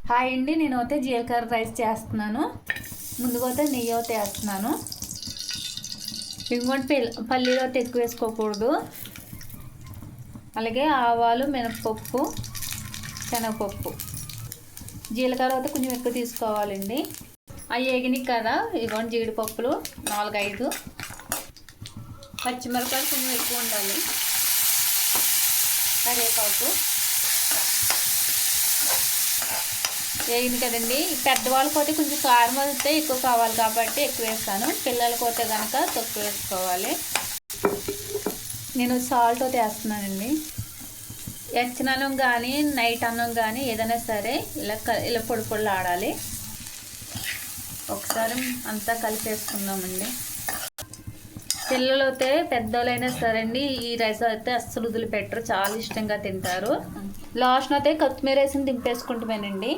Hi అండి, నేను అయితే జీలకర్ర రైస్ చేస్తున్నాను. ముందుగా అయితే నెయ్యి అయితే వేస్తున్నాను. ఇంకోటి పల్లీలు అయితే ఎక్కువ వేసుకోకూడదు. అలాగే ఆవాలు, మినపప్పు, శనగపప్పు, జీలకర్ర అయితే కొంచెం ఎక్కువ తీసుకోవాలండి. అవి వేగినాయి కదా, ఇదిగోండి జీడిపప్పులు 4-5, పచ్చిమిరపకాయలు కొంచెం ఎక్కువ ఉండాలి, కరివేపాకు వేగింది కదండి. పెద్దవాళ్ళకి అయితే కొంచెం కారం అయితే ఎక్కువ కావాలి కాబట్టి ఎక్కువ వేస్తాను. పిల్లలకి అయితే కనుక తక్కువ వేసుకోవాలి. నేను సాల్ట్ అయితే వేస్తున్నానండి. ఎచ్చనన్నం కానీ నైట్ అన్నం కానీ ఏదైనా సరే ఇలా పొడి పొడిలు ఆడాలి. ఒకసారి అంతా కలిపేసుకుందామండి. పిల్లలు అయితే పెద్దోళ్ళైనా సరే అండి ఈ రైస్ అయితే అస్సలు వదిలిపెట్టరు, చాలా ఇష్టంగా తింటారు. లాస్ట్ అయితే కొత్తిమీర వేసి దింపేసుకుంటామేనండి.